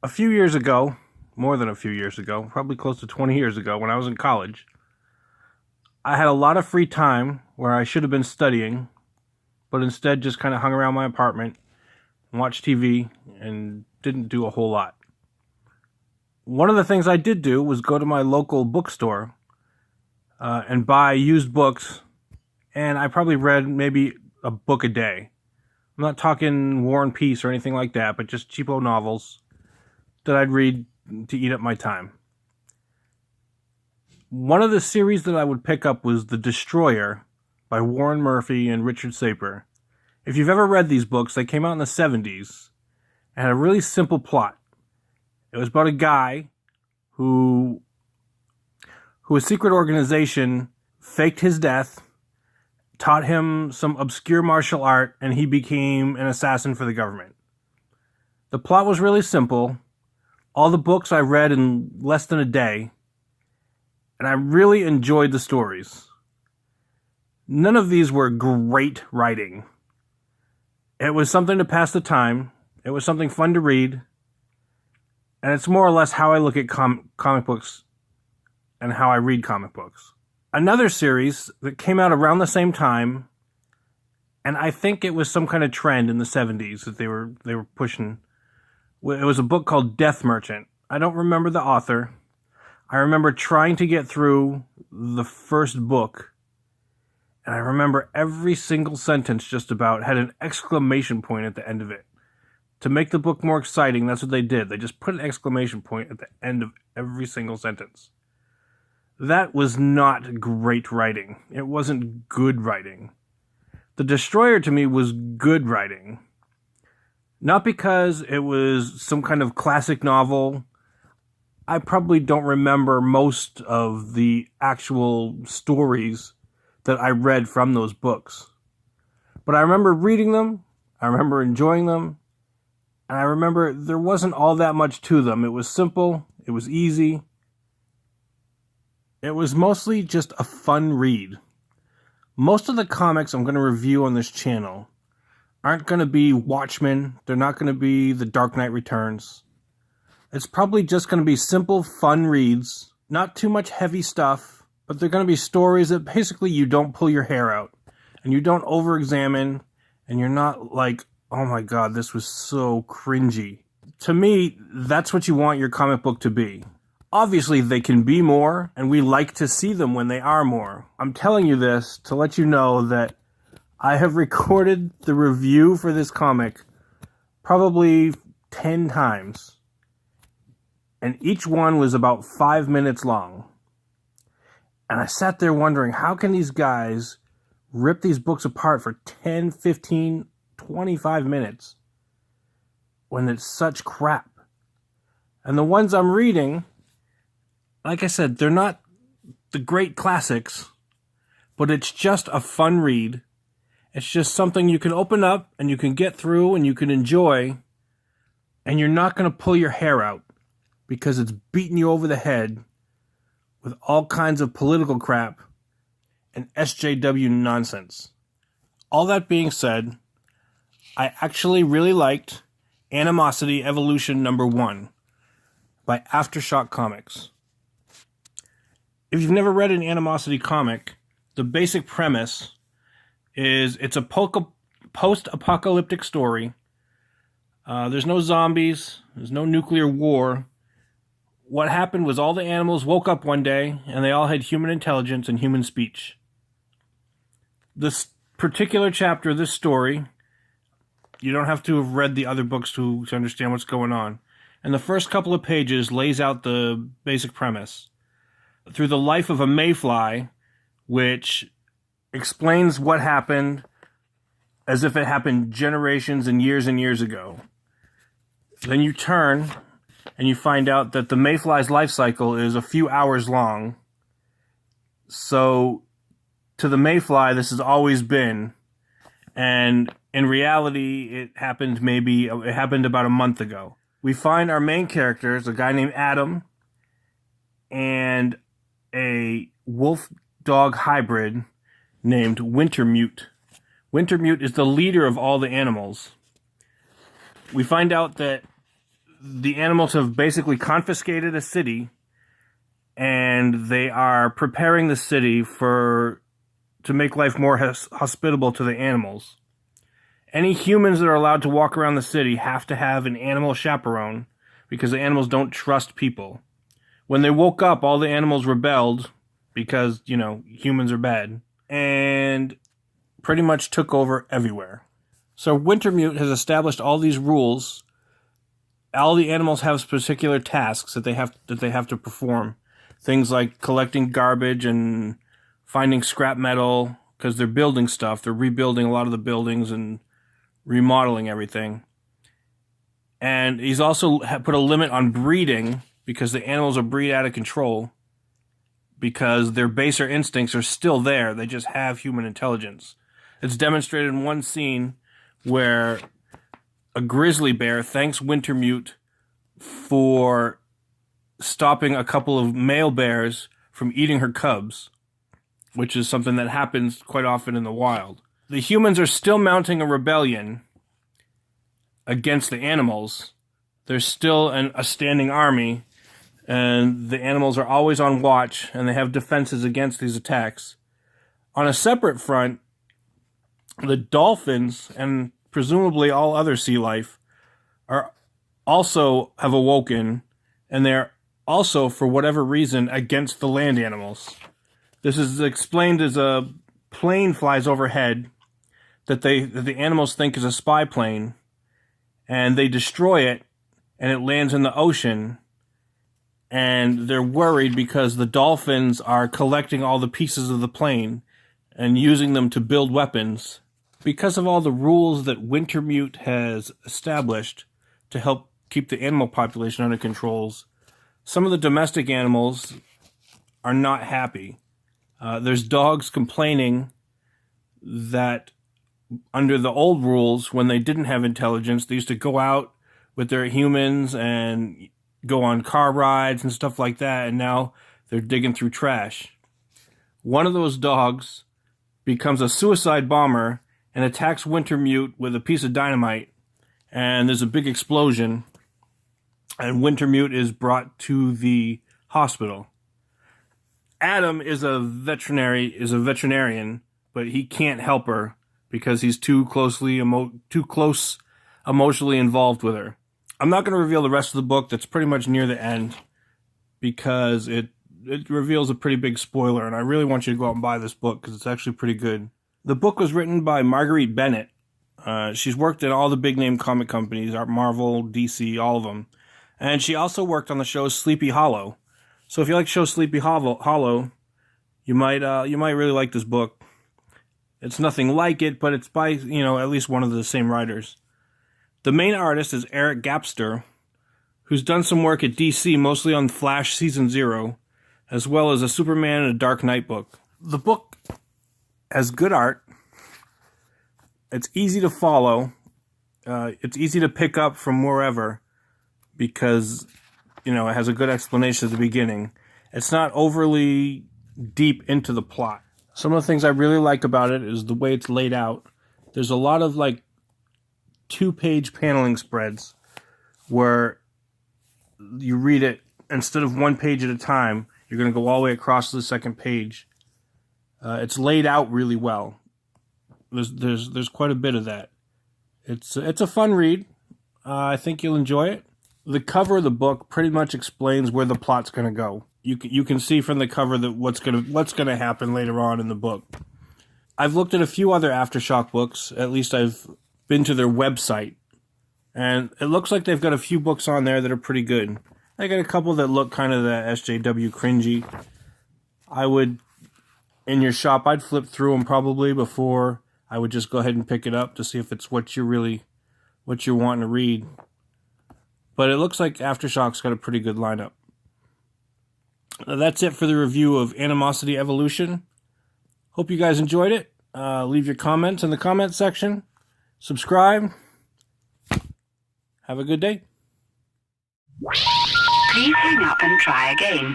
A few years ago, more than a few years ago, probably close to 20 years ago, when I was in college, I had a lot of free time where I should have been studying, but instead just kind of hung around my apartment and watched TV and didn't do a whole lot. One of the things I did do was go to my local bookstore and buy used books, and I probably read maybe a book a day. I'm not talking War and Peace or anything like that, but just cheapo novels that I'd read to eat up my time. One of the series that I would pick up was The Destroyer by Warren Murphy and Richard Saper. If you've ever read these books, they came out in the 70s and had a really simple plot. It was about a guy who a secret organization faked his death, taught him some obscure martial art, and he became an assassin for the government. The plot was really simple. All the books I read in less than a day, and I really enjoyed the stories. None of these were great writing. It was something to pass the time. It was something fun to read. And it's more or less how I look at comic books and how I read comic books. Another series that came out around the same time, and I think it was some kind of trend in the 70s that they were pushing. It was a book called Death Merchant. I don't remember the author. I remember trying to get through the first book, and I remember every single sentence just about had an exclamation point at the end of it. To make the book more exciting, that's what they did. They just put an exclamation point at the end of every single sentence. That was not great writing. It wasn't good writing. The Destroyer to me was good writing. Not because it was some kind of classic novel. I probably don't remember most of the actual stories that I read from those books. But I remember reading them, I remember enjoying them, and I remember there wasn't all that much to them. It was simple, it was easy. It was mostly just a fun read. Most of the comics I'm going to review on this channel aren't going to be Watchmen. They're not going to be The Dark Knight Returns. It's probably just going to be simple, fun reads. Not too much heavy stuff, but they're going to be stories that basically you don't pull your hair out. And you don't over-examine, and you're not like, oh my god, this was so cringy. To me, that's what you want your comic book to be. Obviously, they can be more, and we like to see them when they are more. I'm telling you this to let you know that I have recorded the review for this comic probably 10 times. And each one was about 5 minutes long. And I sat there wondering, how can these guys rip these books apart for 10, 15, 25 minutes when it's such crap? And the ones I'm reading, like I said, they're not the great classics, but it's just a fun read. It's just something you can open up and you can get through and you can enjoy, and you're not going to pull your hair out because it's beating you over the head with all kinds of political crap and SJW nonsense. All that being said, I actually really liked Animosity Evolution #1 by Aftershock Comics. If you've never read an Animosity comic, the basic premise is it's a post-apocalyptic story. There's no zombies. There's no nuclear war. What happened was all the animals woke up one day and they all had human intelligence and human speech. This particular chapter of this story, you don't have to have read the other books to understand what's going on. And the first couple of pages lays out the basic premise. Through the life of a mayfly, which explains what happened as if it happened generations and years ago. Then you turn and you find out that the mayfly's life cycle is a few hours long. So to the mayfly, this has always been. And in reality, it happened about a month ago. We find our main characters, a guy named Adam and a wolf dog hybrid named Wintermute. Wintermute is the leader of all the animals. We find out that the animals have basically confiscated a city, and they are preparing the city to make life more hospitable to the animals. Any humans that are allowed to walk around the city have to have an animal chaperone because the animals don't trust people. When they woke up, all the animals rebelled because, humans are bad, and pretty much took over everywhere. So Wintermute has established all these rules. All the animals have particular tasks that they have to perform. Things like collecting garbage and finding scrap metal, because they're building stuff. They're rebuilding a lot of the buildings and remodeling everything. And he's also put a limit on breeding, because the animals will breed out of control, because their baser instincts are still there. They just have human intelligence. It's demonstrated in one scene where a grizzly bear thanks Wintermute for stopping a couple of male bears from eating her cubs, which is something that happens quite often in the wild. The humans are still mounting a rebellion against the animals. There's still a standing army, and the animals are always on watch, and they have defenses against these attacks. On a separate front, the dolphins, and presumably all other sea life, are also have awoken, and they're also, for whatever reason, against the land animals. This is explained as a plane flies overhead that the animals think is a spy plane, and they destroy it, and it lands in the ocean, and they're worried because the dolphins are collecting all the pieces of the plane and using them to build weapons. Because of all the rules that Wintermute has established to help keep the animal population under controls, some of the domestic animals are not happy. There's dogs complaining that under the old rules, when they didn't have intelligence, they used to go out with their humans and go on car rides and stuff like that, and now they're digging through trash. One of those dogs becomes a suicide bomber and attacks Wintermute with a piece of dynamite, and there's a big explosion, and Wintermute is brought to the hospital. Adam is a veterinarian, but he can't help her because he's too close emotionally involved with her. I'm not going to reveal the rest of the book. That's pretty much near the end, because it reveals a pretty big spoiler, and I really want you to go out and buy this book because it's actually pretty good. The book was written by Marguerite Bennett. She's worked at all the big name comic companies, Marvel, DC, all of them. And she also worked on the show Sleepy Hollow. So if you like the show Sleepy Hollow, you might really like this book. It's nothing like it, but it's by, at least one of the same writers. The main artist is Eric Gapster, who's done some work at DC, mostly on Flash Season 0, as well as a Superman and a Dark Knight book. The book has good art. It's easy to follow. It's easy to pick up from wherever, because, it has a good explanation at the beginning. It's not overly deep into the plot. Some of the things I really like about it is the way it's laid out. There's a lot of, 2-page paneling spreads where you read it, instead of one page at a time, you're going to go all the way across to the second page. It's laid out really well. There's quite a bit of that. It's a fun read. I think you'll enjoy it. The cover of the book pretty much explains where the plot's going to go. You can see from the cover that what's going to happen later on in the book. I've looked at a few other Aftershock books. At least I've been to their website, and it looks like they've got a few books on there that are pretty good. They got a couple that look kind of the SJW cringy. In your shop, I'd flip through them probably before I would just go ahead and pick it up to see if it's what you're wanting to read. But it looks like Aftershock's got a pretty good lineup. That's it for the review of Animosity Evolution. Hope you guys enjoyed it. Leave your comments in the comment section. Subscribe. Have a good day. Please hang up and try again.